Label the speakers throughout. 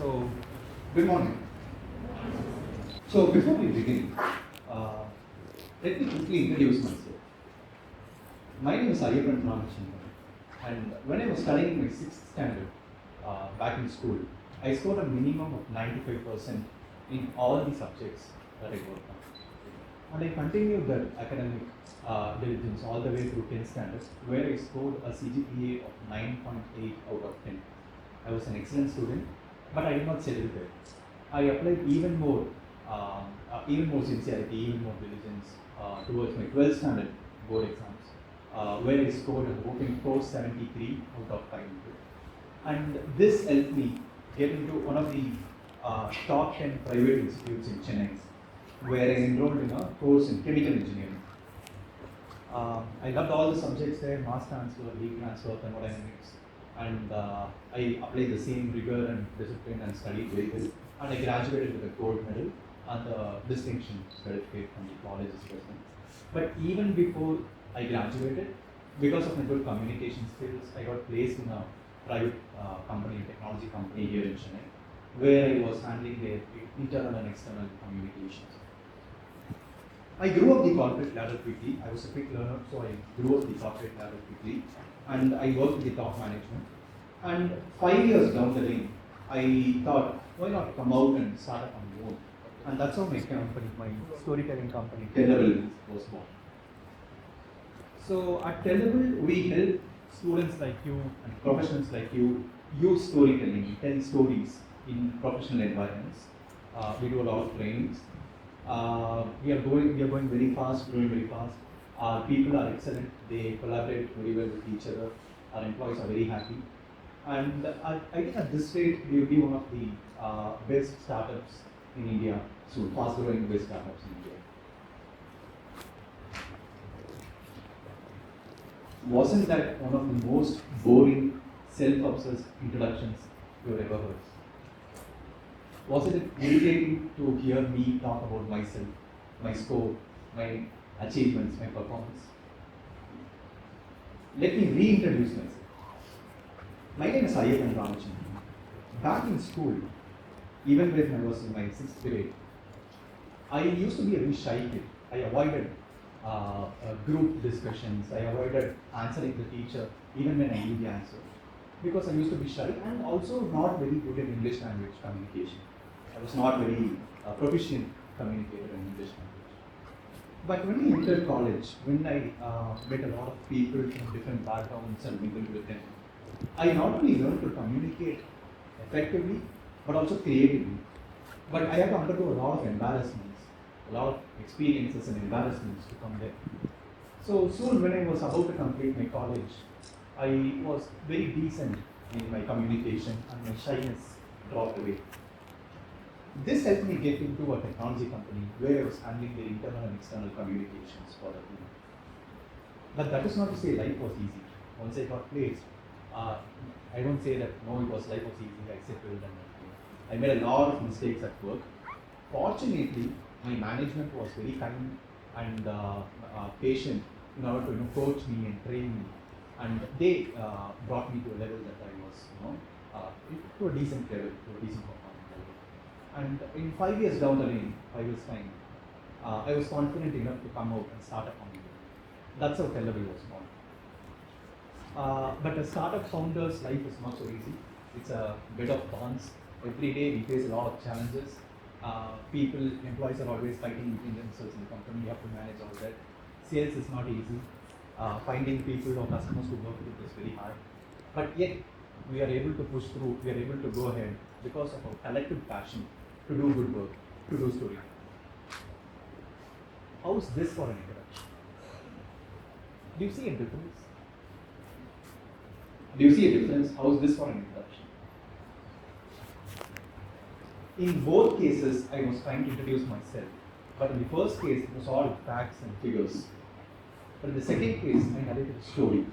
Speaker 1: So, good morning. So, before we begin, uh, let me quickly introduce myself. My name is Ayyapan Ramachandran, and when I was studying my 6th standard back in school, I scored a minimum of 95% in all the subjects that I worked on. And I continued that academic diligence all the way through 10th standard, where I scored a CGPA of 9.8 out of 10. I was an excellent student, but I did not settle there. I applied even more sincerity, even more diligence towards my 12th standard board exams, where I scored a whopping 473 out of 500. And this helped me get into one of the top 10 private institutes in Chennai, where I enrolled in a course in chemical engineering. I loved all the subjects there: mass transfer, heat transfer, thermodynamics, and I applied the same rigor and discipline and studied very well. And I graduated with a gold medal and the distinction certificate from the college as president. But even before I graduated, because of my good communication skills, I got placed in a private company, technology company here in Chennai, where I was handling their internal and external communications. I grew up the corporate ladder quickly. I was a quick learner, so I grew up the corporate ladder quickly, and I worked with the top management. And 5 years down the lane, I thought, why not come out and start up on my own? And that's how my company, my storytelling company, Tellable, was born. So at Tellable, we help students like you and professionals like you use storytelling, tell stories in professional environments. We do a lot of trainings. We are going very fast, growing very fast. Our people are excellent. They collaborate very well with each other. Our employees are very happy. And I think at this rate, we will be one of the best startups in India, so fast growing best startups in India. Wasn't that one of the most boring, self-obsessed introductions you've ever heard? Wasn't it irritating to hear me talk about myself, my score, my achievements, my performance? Let me reintroduce myself. My name is Ayyapan Ramachandran. Back in school, even when I was in my 6th grade, I used to be a very shy kid. I avoided group discussions. I avoided answering the teacher even when I knew the answer, because I used to be shy and also not very good in English language communication. I was not very proficient communicator in English language. But when I entered college, when I met a lot of people from different backgrounds and mingled with them, I not only learned to communicate effectively, but also creatively. But I had to undergo a lot of embarrassments, a lot of experiences and embarrassments to come there. So soon, when I was about to complete my college, I was very decent in my communication and my shyness dropped away. This helped me get into a technology company where I was handling the internal and external communications for the team. But that is not to say life was easy. Once I got placed, I don't say that life was easy. I settled and I made a lot of mistakes at work. Fortunately, my management was very kind and patient in order to coach me and train me, and they brought me to a level that I was to a decent level, to a decent performance level. And in 5 years down the lane, 5 years time, I was confident enough to come out and start up on my own. That's how Tellable was born. But a startup founder's life is not so easy. It's a bed of thorns. Every day we face a lot of challenges. Employees are always fighting between themselves in the company. You have to manage all that. Sales is not easy. Finding people or customers to work with is very hard. But yet, we are able to push through. We are able to go ahead because of our collective passion to do good work, to do story. How's this for an introduction? Do you see a difference? Do you see a difference? How is this for an introduction? In both cases, I was trying to introduce myself. But in the first case, it was all facts and figures. But in the second case, I narrated a story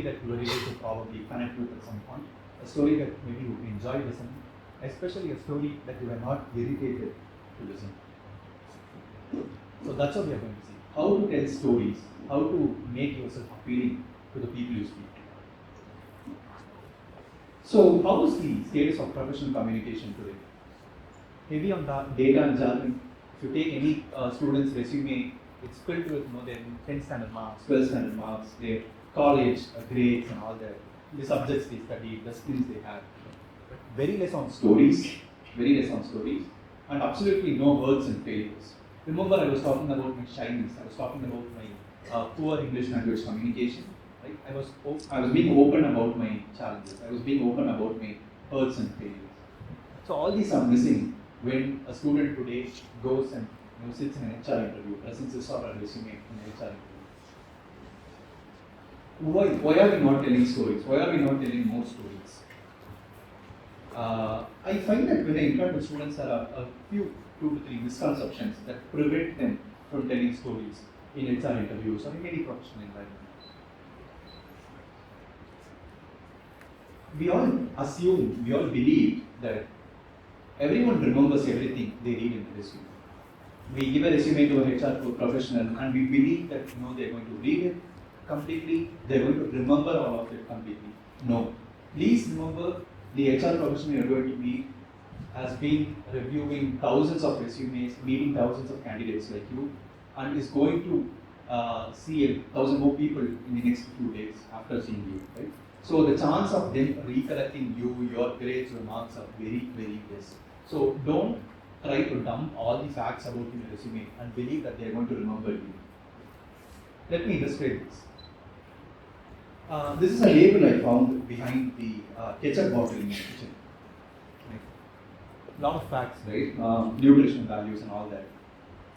Speaker 1: that you were able to probably connect with at some point, a story that maybe you enjoy listening, especially a story that you were not irritated to listen. So that's what we are going to see. How to tell stories, how to make yourself appealing to the people you speak to. So how is the status of professional communication today? Heavy on the data and jargon. If you take any student's resume, it's filled with their 10 standard marks, 12 standard marks, their college grades and all that, the subjects they studied, the skills they have. But very less on stories, and absolutely no words and failures. Remember, I was talking about my shyness, I was talking about my poor English language communication. Right? I was being open about my challenges, I was being open about my hurts and failures. So all these are missing when a student today goes and sits in an HR interview, presents his or her resume in an HR interview. Why are we not telling stories? Why are we not telling more stories? I find that when I interact with students, there are a few 2 to 3 misconceptions that prevent them from telling stories in HR interviews or in any professional environment. We all assume, we all believe that everyone remembers everything they read in the resume. We give a resume to a HR professional and we believe that they're going to read it completely, they're going to remember all of it completely. No. Please remember, the HR professional you're going to meet has been reviewing thousands of resumes, meeting thousands of candidates like you, and is going to see 1,000 more people in the next few days after seeing you. Right? So the chance of them recollecting you, your grades, your marks are very, very less. So don't try to dump all the facts about your resume and believe that they are going to remember you. Let me illustrate this. This is a label I found behind the ketchup bottle in my kitchen. A lot of facts, right? Nutritional values and all that.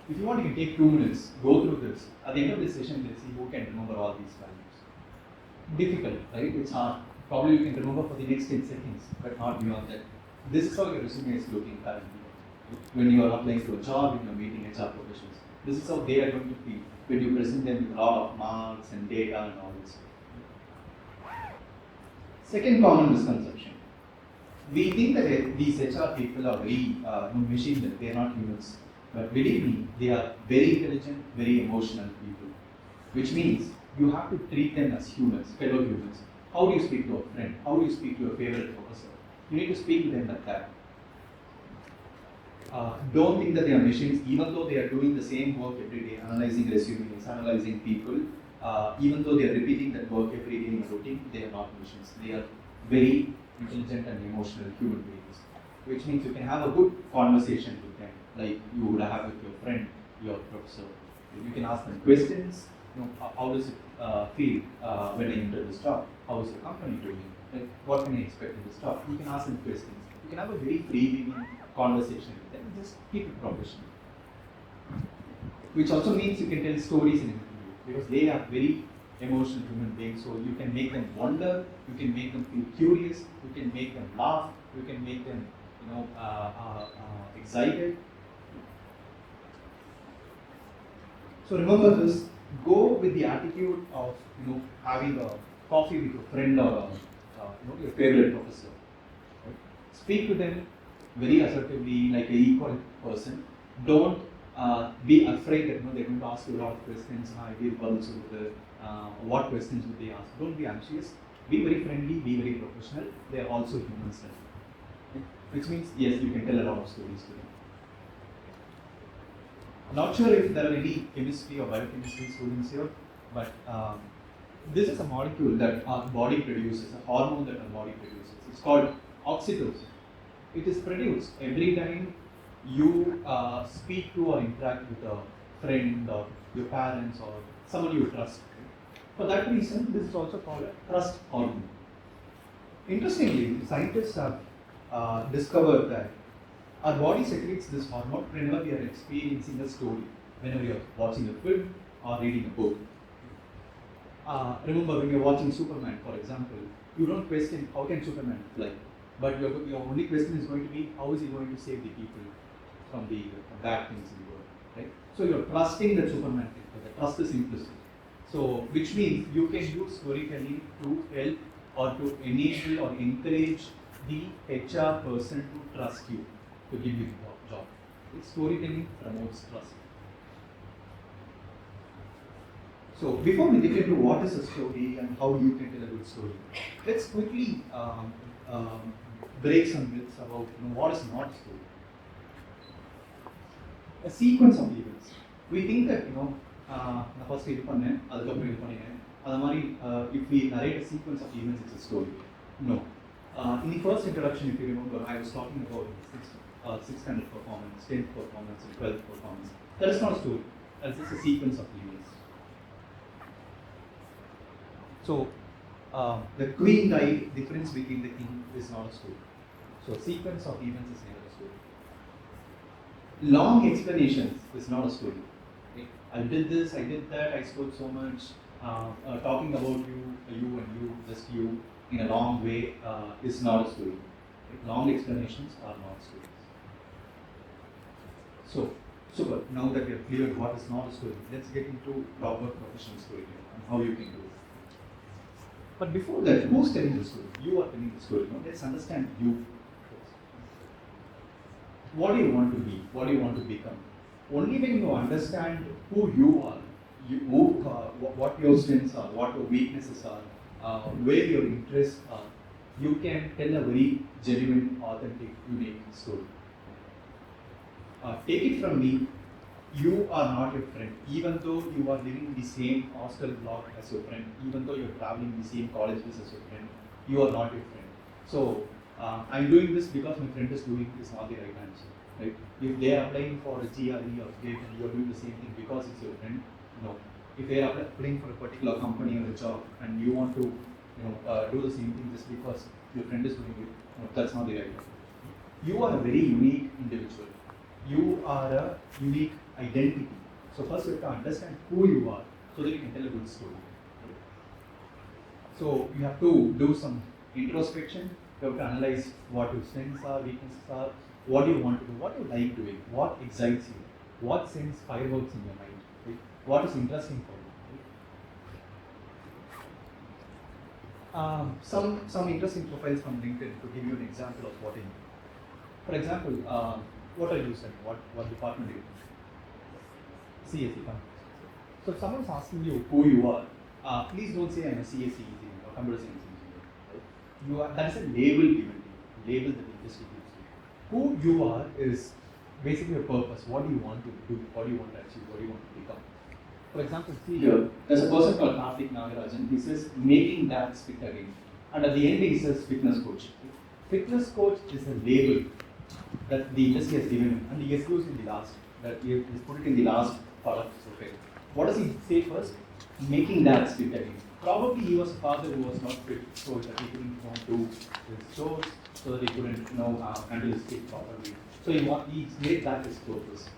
Speaker 1: If you want, you can take 2 minutes, go through this. At the end of this session, let's see who can remember all these values. Difficult, right? It's hard. Probably you can remember for the next 10 seconds, but not beyond that. This is how your resume is looking currently. When you are applying to a job, when you are meeting HR professionals, this is how they are going to feel when you present them with a lot of marks and data and all this. Second common misconception. We think that these HR people are very machine, they are not humans. But believe me, they are very intelligent, very emotional people. Which means you have to treat them as humans, fellow humans. How do you speak to a friend? How do you speak to a favorite professor? You need to speak to them like that. Don't think that they are machines, even though they are doing the same work every day, analyzing resumes, analyzing people. Even though they are repeating that work every day in a routine, they are not machines. They are very intelligent and emotional human beings. Which means you can have a good conversation with them, like you would have with your friend, your professor. You can ask them questions. How does it feel when I enter this job? How is the company doing? Like, what can I expect in this job? You can ask them questions. You can have a very freewheeling conversation with them. Just keep it professional. Which also means you can tell stories in an interview because they are very emotional human beings. So you can make them wonder. You can make them feel curious. You can make them laugh. You can make them, excited. So remember this. Go with the attitude of having a coffee with your friend or your favorite professor. Right? Speak to them very assertively, like an equal person. Don't be afraid that they're going to ask you a lot of questions. What questions would they ask? Don't be anxious. Be very friendly. Be very professional. They are also humans. Right? Which means yes, you can tell a lot of stories to them. Not sure if there are any chemistry or biochemistry students here, but this is a molecule that our body produces, a hormone that our body produces. It's called oxytocin. It is produced every time you speak to or interact with a friend or your parents or someone you trust. For that reason, this is also called a trust hormone. Interestingly, scientists have discovered that our body secretes this hormone whenever we are experiencing a story, whenever you are watching a film or reading a book. Remember, when you are watching Superman, for example, you don't question how can Superman fly, but your only question is going to be how is he going to save the people from the bad things in the world, right? So you are trusting that Superman can fly. The trust is implicit. So, which means you can use storytelling to help or to enable or encourage the HR person to trust you, to give you the job. Storytelling promotes trust. So before we get into what is a story and how you can tell a good story, let's quickly break some myths about what is not a story. A sequence of events. We think that the first இது பண்ணேன் அதுக்கப்புறம் இது பண்ணினேன் அது மாதிரி if we narrate a sequence of events it's a story. No. In the first introduction, if you remember, I was talking about 6th standard performance, 10th performance, and 12th performance. That is not a story. That is just a sequence of events. So, the queen died, difference between the king is not a story. So, a sequence of events is never a story. Long explanations is not a story. Okay? I did this, I did that, I scored so much. Talking about you and you, just you, in a long way is not a story. Long explanations are not stories. So, super. Now that we have cleared what is not a story, let's get into proper professional storytelling and how you can do it. But before that, who's telling the story? You are telling the story. Now, let's understand you first. What do you want to be? What do you want to become? Only when you understand who you are, what your strengths are, what your weaknesses are, where your interests are, you can tell a very genuine, authentic, unique story. Take it from me, you are not your friend. Even though you are living in the same hostel block as your friend, even though you are traveling the same colleges as your friend, you are not your friend. So, I'm doing this because my friend is doing is not the right answer. Right? If they are applying for a GRE or GATE and you are doing the same thing because it's your friend, no. If they are applying for a particular company or a job and you want to do the same thing just because your friend is doing it, that's not the right way. You are a very unique individual. You are a unique identity. So first you have to understand who you are so that you can tell a good story. So you have to do some introspection. You have to analyze what your strengths are, weaknesses are, what you want to do, what you like doing, what excites you, what sends fireworks in your mind, right? What is interesting for you. Right? Some interesting profiles from LinkedIn to give you an example of what I mean. For example, what are you studying? What department do you do? CSE. So if someone is asking you who you are, please don't say I'm a CSE engineer or computer science engineer. Right? That is a label given to you. Label that the industry gives you. Who you are is basically your purpose. What do you want to do? What do you want to achieve? What do you want to become? For example, see here, there's a person called Karthik Nagarajan. He says, making dads fit again. And at the end, he says, fitness coach. Fitness coach is a label that the industry has given him. And he has used in the last, that he has put it in the last part of his profile. What does he say first? Making dads fit again. Probably he was a father who was not fit, so that he couldn't do his chores, so that he couldn't handle his kid properly. So he made that his purpose.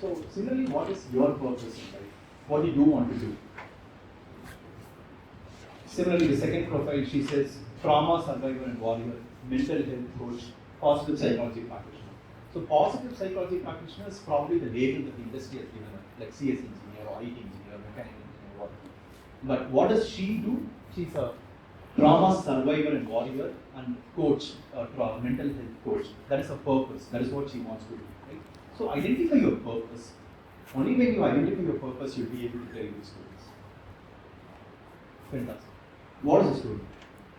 Speaker 1: So similarly, what is your purpose in life? What do you want to do? Similarly, the second profile, she says, trauma survivor and warrior, mental health coach, positive psychology practitioner. So positive psychology practitioner is probably the label that the industry has given her, like CS engineer or IT engineer, mechanical engineer, whatever. But what does she do? She's a trauma survivor and warrior and coach, mental health coach. That is her purpose. That is what she wants to do. Right? So identify your purpose. Only when you identify your purpose, you'll be able to tell good stories. Fantastic. What is a story?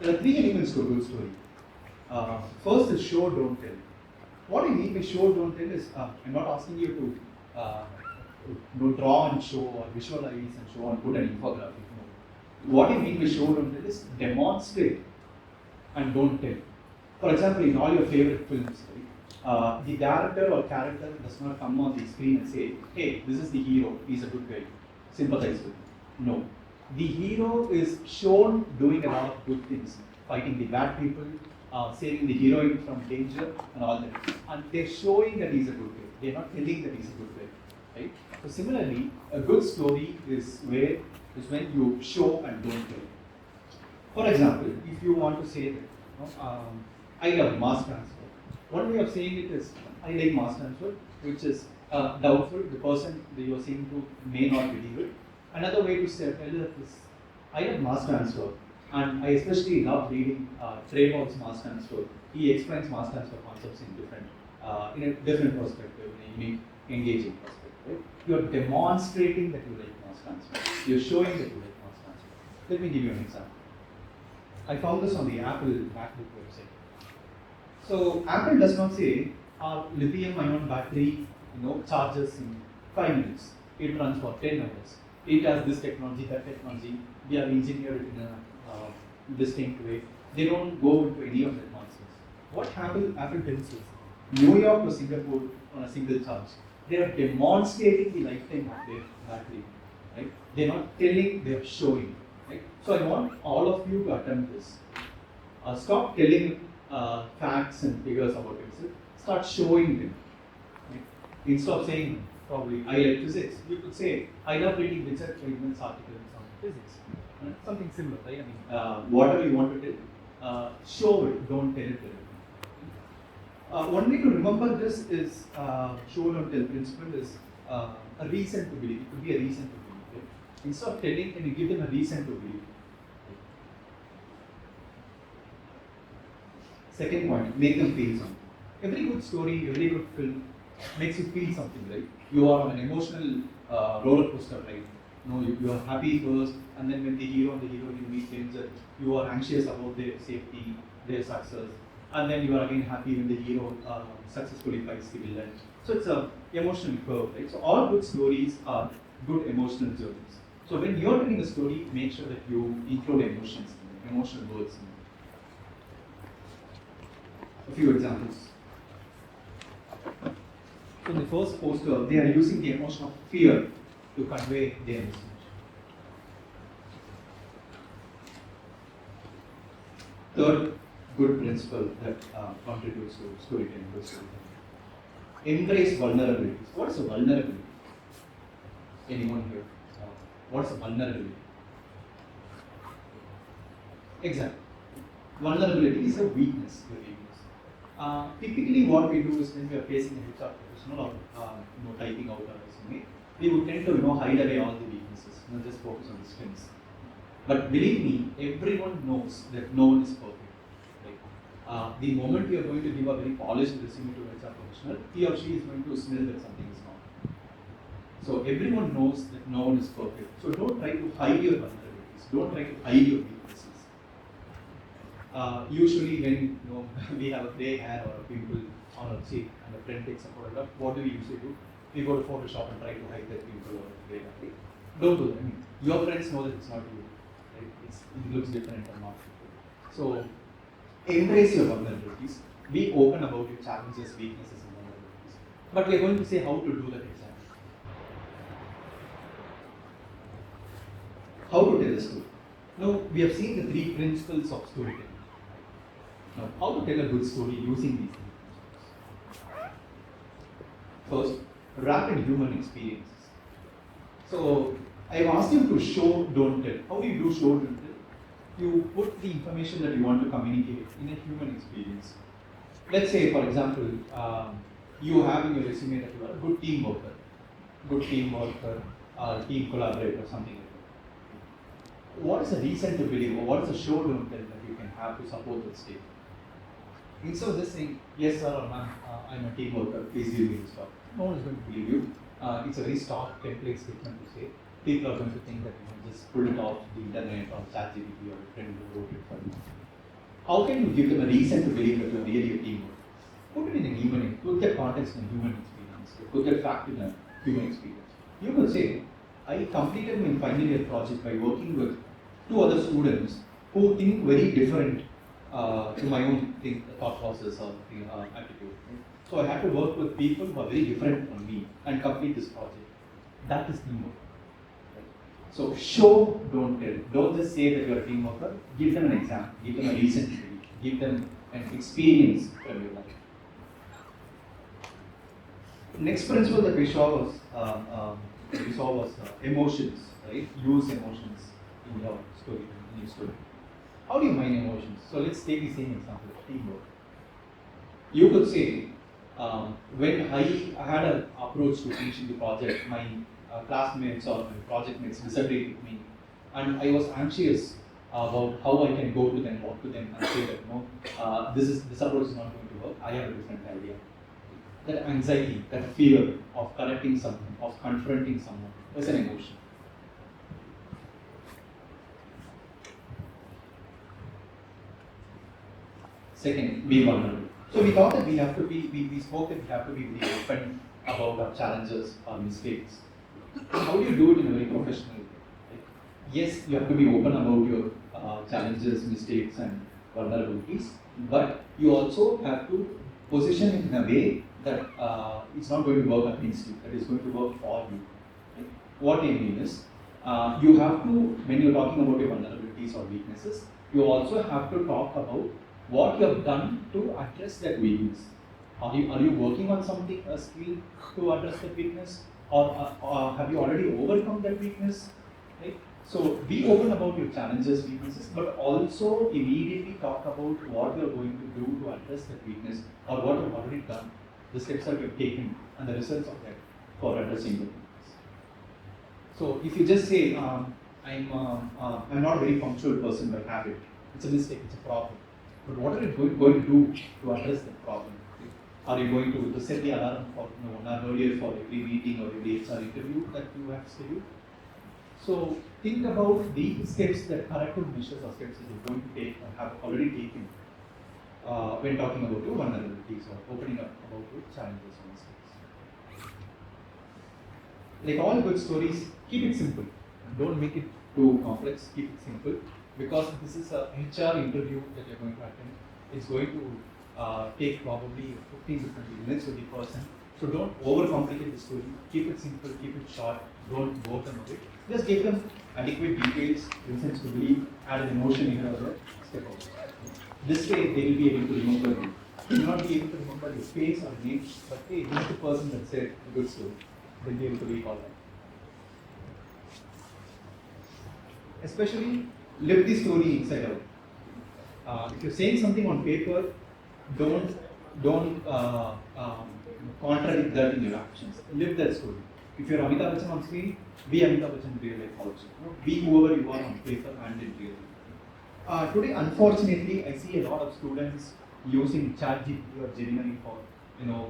Speaker 1: There are 3 elements to a good story. First is show, don't tell. What I mean by show, don't tell is, I'm not asking you to draw and show or visualize and show and put an infographic. No. What I mean by show, don't tell is demonstrate and don't tell. For example, in all your favorite films, right, the director or character does not come on the screen and say, hey, this is the hero, he's a good guy, sympathize with him. No. The hero is shown doing a lot of good things, fighting the bad people, saving the heroine from danger and all that. And they're showing that he's a good guy. They're not telling that he's a good guy. Right? So similarly, a good story is when you show and don't tell. For example, if you want to say that, I love mass transfer. One way of saying it is, I like mass transfer, which is doubtful. The person that you are saying to may not believe it. Another way to say tell it is, I love mass transfer, and I especially love reading Tellable's mass transfer. He explains mass transfer concepts in a different perspective, in a unique, engaging perspective. Right? You are demonstrating that you like mass response transfer. You're showing that you response transfer. Let me give you an example. I found this on the Apple MacBook website. So Apple does not say our lithium-ion battery, charges in 5 minutes. It runs for 10 hours. It has this technology, that technology. We have engineered it in a distinct way. They don't go into any of that nonsense. What Apple tells us, New York to Singapore on a single charge. They are demonstrating the lifetime of their battery, right? They're not telling, they're showing, right? So I want all of you to attempt this. Stop telling facts and figures about yourself. Start showing them. Right? Instead of saying, probably, I like physics, you could say, I love reading Richard Feynman's articles on physics. Right? Something similar, right? Whatever you want to tell, show it, don't tell it. One way to remember this is show don't tell principle is a reason to believe. It could be a reason to believe. Right? Instead of telling, can you give them a reason to believe? Second point, make them feel something. Every good story, every good film makes you feel something, right? You are on an emotional roller coaster ride. You are happy first, and then when the hero and the heroine meet danger, you are anxious about their safety, their success, and then you are again happy when the hero successfully fights the villain. So it's an emotional curve, right? So all good stories are good emotional journeys. So when you're telling a story, make sure that you include emotions, emotional words. A few examples. So in the first poster, they are using the emotion of fear to convey their message. Third good principle that contributes to storytelling. Embrace vulnerabilities. What is a vulnerability? Anyone here? What's a vulnerability? Exactly. Vulnerability is a weakness. Typically, what we do is when we are facing a HR professional or typing out our resume, we would tend to hide away all the weaknesses, just focus on the strengths. But believe me, everyone knows that no one is perfect. Right? The moment you are going to give a very polished resume to an HR professional, he or she is going to smell that something is wrong. So everyone knows that no one is perfect. So don't try to hide your vulnerabilities. Don't try to hide your weaknesses. Usually when we have a gray hair or a pimple on our cheek and a friend takes a photograph, what do we usually do? We go to Photoshop and try to hide that pimple or gray hair. Right? Don't do that. Your friends know that it's not you. Right? It looks different or not. So embrace your vulnerabilities. Be open about your challenges, weaknesses, and vulnerabilities. But we are going to say how to do that exactly. How to tell a story. Now we have seen the 3 principles of storytelling. Now, how to tell a good story using these 3 principles? First, rapid human experiences. So, I have asked you to show, don't tell. How do you do show, don't tell? You put the information that you want to communicate in a human experience. Let's say, for example, you have in your resume that you are a good team worker, team collaborator, or something like that. What is a reason to believe, or what is a show, don't tell that you can have to support that statement? Instead of just saying, yes sir or ma'am, I'm a team worker, please give me this job. No one is going to believe you. It's a very stock template statement to say. People are going to think that you just pulled it off the internet or ChatGPT or a friend who wrote it for you. How can you give them a reason to believe that you're really a team worker? Put it in a human, put that context in a human experience, put that fact in a human experience. You could say, I completed my final year project by working with 2 other students who think very different to my own thought process or attitude. Right? So I had to work with people who are very different from me and complete this project. That is teamwork. Right? So show, don't tell. Don't just say that you're a team worker. Give them an example. Give them a reason to believe. Give them an experience from your life. Next principle that we saw was emotions. Right? Use emotions in your story. How do you mine emotions? So let's take the same example of teamwork. You could say, when I had an approach to finishing the project, my classmates or my project mates disagreed with me, and I was anxious about how I can go to them, walk to them, and say that this approach is not going to work. I have a different idea. That anxiety, that fear of correcting someone, of confronting someone, is an emotion. Second, be vulnerable. So we thought that we have to be, we spoke that we have to be very open about our challenges, our mistakes. How do you do it in a very professional way? Right? Yes, you have to be open about your challenges, mistakes, and vulnerabilities, but you also have to position it in a way that it's not going to work against you, that is going to work for you. Right? What I mean is, you have to, when you're talking about your vulnerabilities or weaknesses, you also have to talk about what you have done to address that weakness. Are you working on something, a skill to address that weakness, or have you already overcome that weakness? Right? So be open about your challenges, weaknesses, but also immediately talk about what you're going to do to address that weakness, or what you've already done, the steps that you've taken, and the results of that for addressing the weakness. So if you just say, I'm not a very punctual person by habit, it's a mistake, it's a problem. But what are you going to do to address that problem? Are you going to set the alarm for 1 hour earlier for every meeting or every HR interview that you have scheduled? So think about the steps, that corrective measures or steps that you're going to take or have already taken when talking about your vulnerabilities or opening up about your challenges and mistakes. Like all good stories, keep it simple. Don't make it too complex, keep it simple. Because this is a HR interview that you're going to attend. It's going to take probably 15 to 20 minutes with the person. So don't overcomplicate the story. Keep it simple, keep it short. Don't bore them a bit. Just give them adequate details, listen to believe, add an emotion in another step out. This way they will be able to remember you. You will not be able to remember your face or name, but hey, this is the person that said a good story. They'll be able to recall that. Especially live the story inside out. If you're saying something on paper, don't contradict that in your actions. Live that story. If you're Amitabh Bachchan on screen, be Amitabh Bachchan in real life also. Be whoever you are on paper and in real life. Today, unfortunately, I see a lot of students using ChatGPT or Gemini for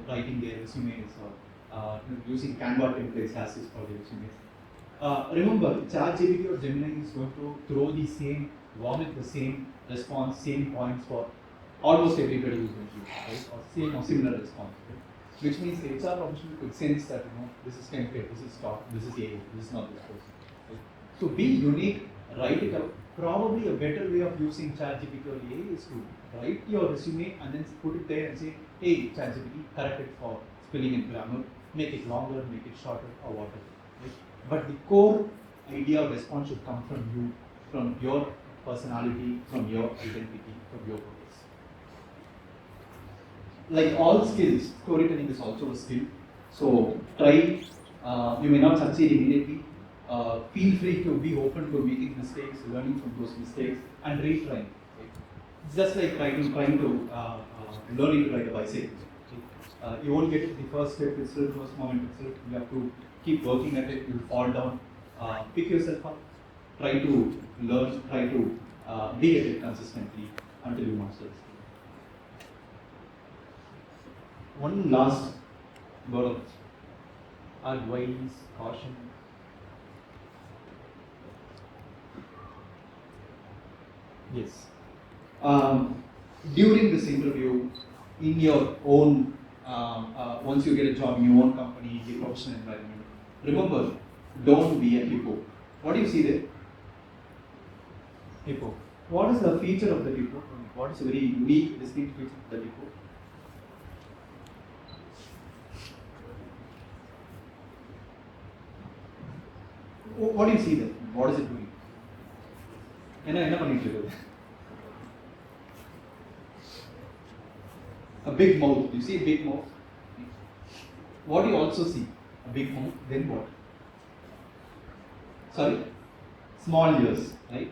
Speaker 1: writing their resumes or using Canva templates as is for their resumes. Remember, ChatGPT or Gemini is going to throw the same, vomit the same response, same points for almost everybody who's going to use it, right? Or same or similar response, right? Which means the HR professional could sense that this is template, this is stock, this is AI, this is not this person. Right? So be unique, write it out. Probably a better way of using ChatGPT or AI is to write your resume and then put it there and say, hey ChatGPT, correct it for spelling and grammar, make it longer, make it shorter, or whatever. Right? But the core idea of response should come from you, from your personality, from your identity, from your purpose. Like all skills, storytelling is also a skill. So try, you may not succeed immediately. Feel free to be open to making mistakes, learning from those mistakes, and retrying. Right? It's just like learning to ride a bicycle. Right? You won't get it the first step itself, first moment itself. You have to keep working at it. You'll fall down. Pick yourself up. Try to learn. Try to be at it consistently until you master it. One last word of advice, caution. Yes. During this interview, in your own, once you get a job in your own company, in your professional environment, remember, don't be a hippo. What do you see there? Hippo. What is the feature of the hippo? What is a very unique, distinct feature of the hippo? What do you see there? What is it doing? A big mouth. You see a big mouth? What do you also see? A big mouth. Then what? Sorry? Small ears, right?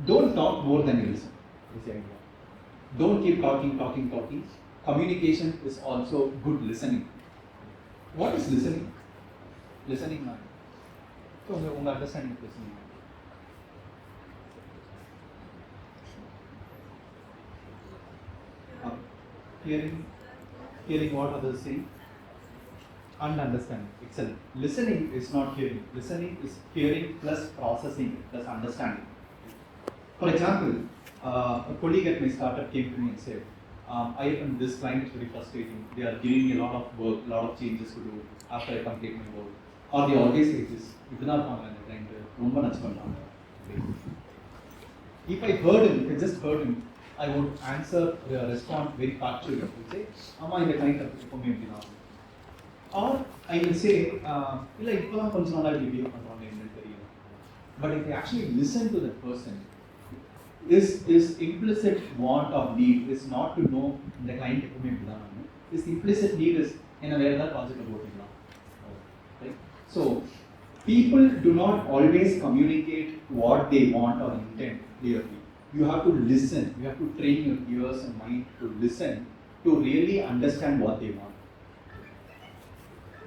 Speaker 1: Don't talk more than you listen. Is the idea. Don't keep talking. Communication is also good listening. What is listening? Listening. So, understanding of listening. Hearing what others say, and understanding. Excellent. Listening is not hearing. Listening is hearing plus processing plus understanding. For example, a colleague at my startup came to me and said, this client is very frustrating. They are giving me a lot of work, a lot of changes to do after I complete my work. Or they always say this, if I heard him, if I just heard him, I would respond very factually. I would say, Amma, இந்த client எப்பவுமே இப்படிதான். Or I will say, இல்லை இப்போதான் கொஞ்ச நாளாக இப்படி behave பண்ணுறாங்க என்னன்னு தெரியல. But if I actually listen to that person, this implicit want or need is not to know the client எப்பவுமே இப்படிதான். This implicit need is என்ன வேற ஏதாவது ப்ராஜெக்ட் போட்டுக்கலாம். Right? So people do not always communicate what they want or intend clearly. You have to listen. You have to train your ears and mind to listen to really understand what they want.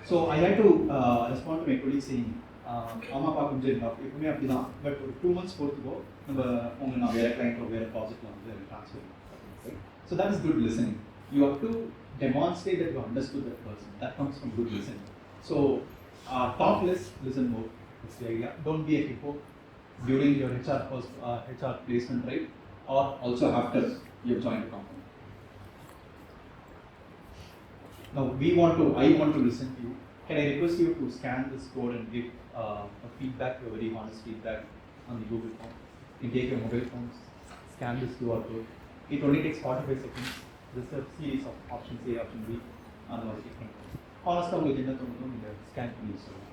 Speaker 1: So I had to respond to my colleague saying, ஆமாப்பா கொஞ்சம் எப்பவுமே அப்படிதான், but ஒரு 2 months பொறுத்துக்கோ, நம்ம நான் வேற client வேற ப்ராஜெக்ட்ல ட்ரான்ஸ்ஃபர் பண்ணுறேன். So that is good listening. You have to demonstrate that you understood that person. That comes from good listening. So talk less, listen more. That's the idea. Don't be a hippo during your HR placement, right? Or also after you have joined the company. Now I want to listen to you. Can I request you to scan this code and give a feedback, a very honest feedback on the Google form? You take your mobile phones, scan this QR code. It only takes 45 seconds. This is a series of options A, option B, and honestly, உங்களுக்கு என்ன தோணுதோ நீங்க scan பண்ணி சொல்லுங்க.